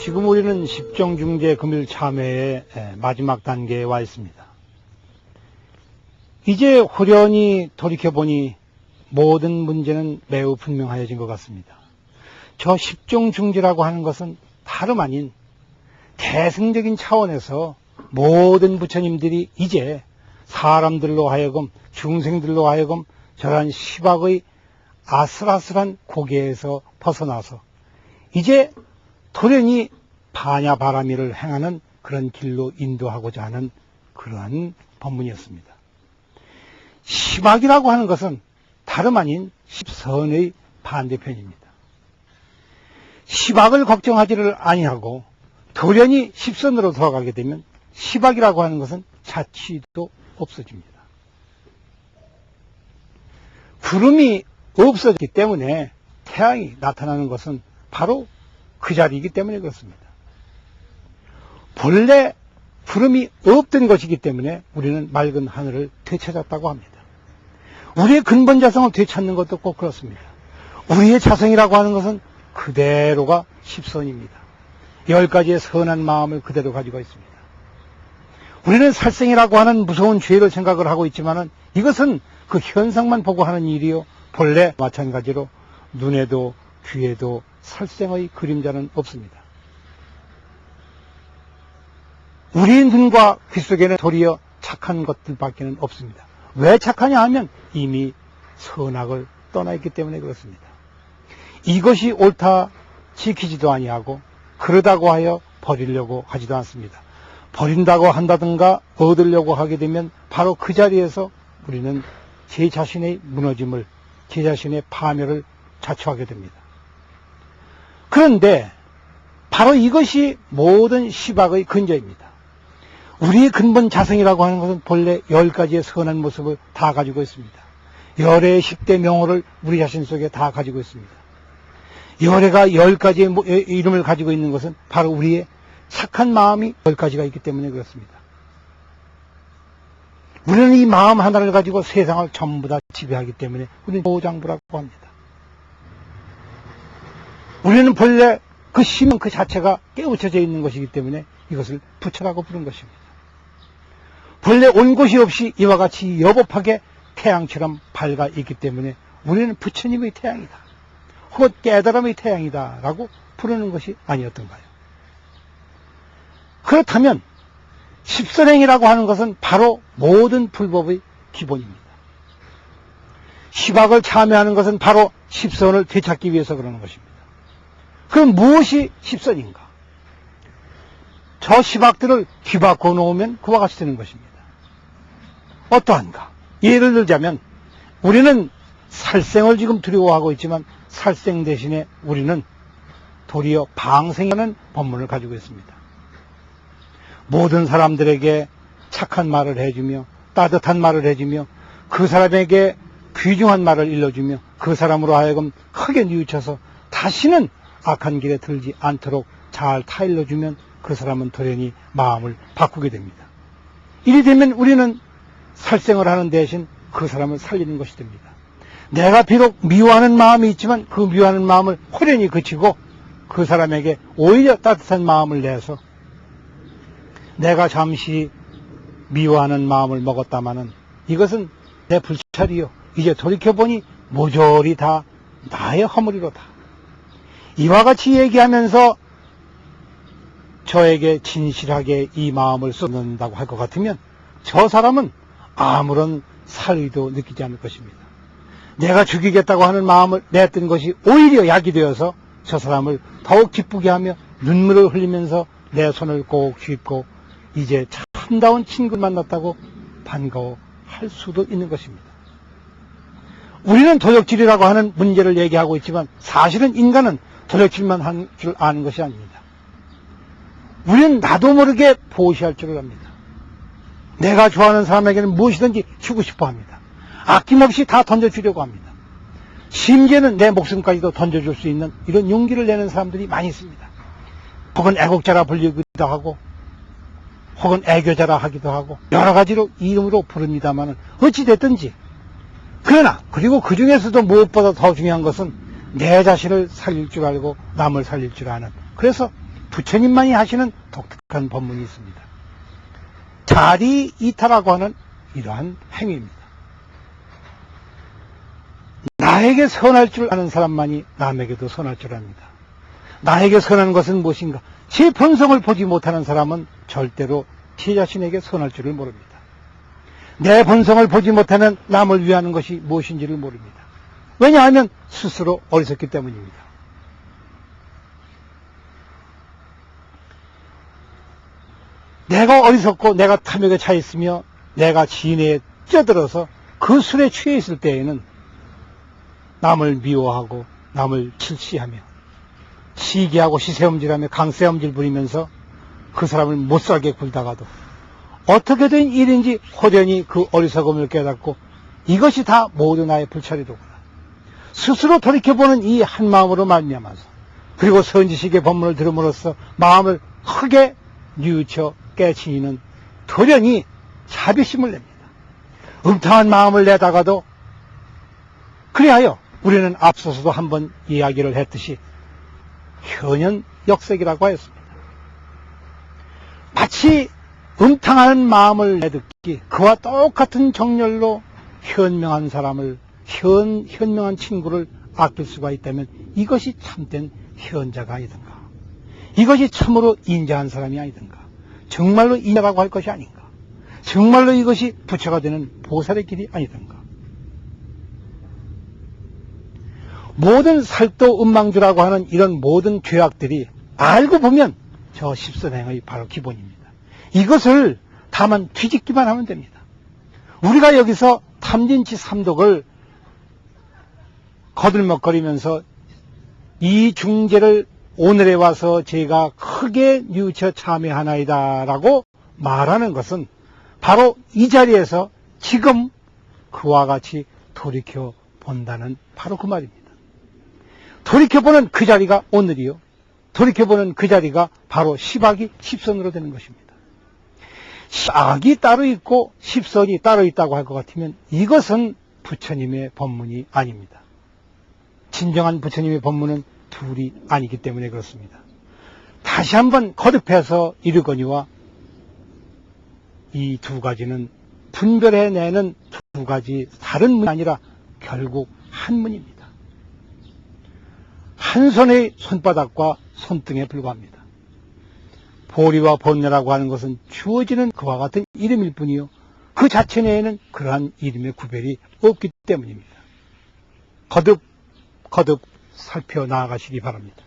지금 우리는 십정중재 금일 참회의 마지막 단계에 와 있습니다. 이제 후련히 돌이켜보니 모든 문제는 매우 분명하여진 것 같습니다. 저 십정중재라고 하는 것은 다름 아닌 대승적인 차원에서 모든 부처님들이 이제 사람들로 하여금 중생들로 하여금 저러한 시박의 아슬아슬한 고개에서 벗어나서 이제 돌연히 파냐바라미를 행하는 그런 길로 인도하고자 하는 그러한 법문이었습니다. 시박이라고 하는 것은 다름 아닌 십선의 반대편입니다. 시박을 걱정하지를 아니하고 돌연히 십선으로 돌아가게 되면 시박이라고 하는 것은 자취도 없어집니다. 구름이 없어졌기 때문에 태양이 나타나는 것은 바로 그 자리이기 때문에 그렇습니다. 본래 구름이 없던 것이기 때문에 우리는 맑은 하늘을 되찾았다고 합니다. 우리의 근본 자성을 되찾는 것도 꼭 그렇습니다. 우리의 자성이라고 하는 것은 그대로가 십선입니다. 10가지의 선한 마음을 그대로 가지고 있습니다. 우리는 살생이라고 하는 무서운 죄를 생각을 하고 있지만은 이것은 그 현상만 보고 하는 일이요. 본래 마찬가지로 눈에도 귀에도 살생의 그림자는 없습니다. 우리 눈과 귀 속에는 도리어 착한 것들밖에는 없습니다. 왜 착하냐 하면 이미 선악을 떠나 있기 때문에 그렇습니다. 이것이 옳다 지키지도 아니하고 그러다고 하여 버리려고 하지도 않습니다. 버린다고 한다든가 얻으려고 하게 되면 바로 그 자리에서 우리는 제 자신의 무너짐을, 제 자신의 파멸을 자초하게 됩니다. 그런데 바로 이것이 모든 시박의 근저입니다. 우리의 근본 자성이라고 하는 것은 본래 10가지의 선한 모습을 다 가지고 있습니다. 열의 10대 명호를 우리 자신 속에 다 가지고 있습니다. 열애가 10가지의 이름을 가지고 있는 것은 바로 우리의 착한 마음이 10가지가 있기 때문에 그렇습니다. 우리는 이 마음 하나를 가지고 세상을 전부 다 지배하기 때문에 우리는 보장부라고 합니다. 우리는 본래 그 심 그 자체가 깨우쳐져 있는 것이기 때문에 이것을 부처라고 부른 것입니다. 본래 온 곳이 없이 이와 같이 여법하게 태양처럼 밝아 있기 때문에 우리는 부처님의 태양이다. 혹은 깨달음의 태양이다 라고 부르는 것이 아니었던가요? 그렇다면 십선행이라고 하는 것은 바로 모든 불법의 기본입니다. 시박을 참여하는 것은 바로 십선을 되찾기 위해서 그러는 것입니다. 그럼 무엇이 십선인가? 저 시박들을 뒤바꿔 놓으면 그와 같이 되는 것입니다. 어떠한가? 예를 들자면 우리는 살생을 지금 두려워하고 있지만 살생 대신에 우리는 도리어 방생이라는 법문을 가지고 있습니다. 모든 사람들에게 착한 말을 해주며 따뜻한 말을 해주며 그 사람에게 귀중한 말을 일러주며 그 사람으로 하여금 크게 뉘우쳐서 다시는 악한 길에 들지 않도록 잘 타일러주면 그 사람은 돌연히 마음을 바꾸게 됩니다. 이리 되면 우리는 살생을 하는 대신 그 사람을 살리는 것이 됩니다. 내가 비록 미워하는 마음이 있지만 그 미워하는 마음을 호련히 그치고 그 사람에게 오히려 따뜻한 마음을 내서 내가 잠시 미워하는 마음을 먹었다마는 이것은 내 불찰이요. 이제 돌이켜보니 모조리 다 나의 허물이로다. 이와 같이 얘기하면서 저에게 진실하게 이 마음을 쏟는다고 할 것 같으면 저 사람은 아무런 살의도 느끼지 않을 것입니다. 내가 죽이겠다고 하는 마음을 냈던 것이 오히려 약이 되어서 저 사람을 더욱 기쁘게 하며 눈물을 흘리면서 내 손을 꼭 쥐고 이제 참다운 친구를 만났다고 반가워할 수도 있는 것입니다. 우리는 도적질이라고 하는 문제를 얘기하고 있지만 사실은 인간은 도적질만 한 줄 아는 것이 아닙니다. 우리는 나도 모르게 보시할 줄을 압니다. 내가 좋아하는 사람에게는 무엇이든지 주고 싶어 합니다. 아낌없이 다 던져주려고 합니다. 심지어는 내 목숨까지도 던져줄 수 있는 이런 용기를 내는 사람들이 많이 있습니다. 혹은 애국자라 불리기도 하고 혹은 애교자라 하기도 하고 여러 가지로 이름으로 부릅니다마는 어찌됐든지 그러나 그리고 그 중에서도 무엇보다 더 중요한 것은 내 자신을 살릴 줄 알고 남을 살릴 줄 아는 그래서 부처님만이 하시는 독특한 법문이 있습니다. 자리 이타라고 하는 이러한 행위입니다. 나에게 선할 줄 아는 사람만이 남에게도 선할 줄 압니다. 나에게 선한 것은 무엇인가? 제 본성을 보지 못하는 사람은 절대로 제 자신에게 선할 줄을 모릅니다. 내 본성을 보지 못하는 남을 위하는 것이 무엇인지를 모릅니다. 왜냐하면 스스로 어리석기 때문입니다. 내가 어리석고 내가 탐욕에 차 있으며 내가 진해에 쪄들어서 그 술에 취해 있을 때에는 남을 미워하고 남을 질시하며 시기하고 시세음질하며 강세음질 부리면서 그 사람을 못살게 굴다가도 어떻게 된 일인지 호련히 그 어리석음을 깨닫고 이것이 다 모두 나의 불찰이로구나. 스스로 돌이켜보는 이 한마음으로 말미암아서 그리고 선지식의 법문을 들음으로써 마음을 크게 뉘우쳐 깨치는 도련히 자비심을 냅니다. 음탕한 마음을 내다가도 그리하여 우리는 앞서서도 한번 이야기를 했듯이 현연역색이라고 하였습니다. 마치 음탕한 마음을 내듣기 그와 똑같은 정열로 현명한 사람을 현명한 친구를 아낄 수가 있다면 이것이 참된 현자가 아니든가, 이것이 참으로 인자한 사람이 아니든가, 정말로 인자라고 할 것이 아닌가, 정말로 이것이 부처가 되는 보살의 길이 아니든가. 모든 살도 음망주라고 하는 이런 모든 죄악들이 알고 보면 저 십선행의 바로 기본입니다. 이것을 다만 뒤집기만 하면 됩니다. 우리가 여기서 탐진치 삼독을 거들먹거리면서 이 중제를 오늘에 와서 제가 크게 뉘우쳐 참여하나이다 라고 말하는 것은 바로 이 자리에서 지금 그와 같이 돌이켜 본다는 바로 그 말입니다. 돌이켜보는 그 자리가 오늘이요, 돌이켜보는 그 자리가 바로 십악이 십선으로 되는 것입니다. 악이 따로 있고 십선이 따로 있다고 할 것 같으면 이것은 부처님의 법문이 아닙니다. 진정한 부처님의 법문은 둘이 아니기 때문에 그렇습니다. 다시 한번 거듭해서 이르거니와 이 두 가지는 분별해내는 두 가지 다른 문이 아니라 결국 한 문입니다. 한 손의 손바닥과 손등에 불과합니다. 보리와 번뇌라고 하는 것은 주어지는 그와 같은 이름일 뿐이요, 그 자체 내에는 그러한 이름의 구별이 없기 때문입니다. 거듭 살펴 나아가시기 바랍니다.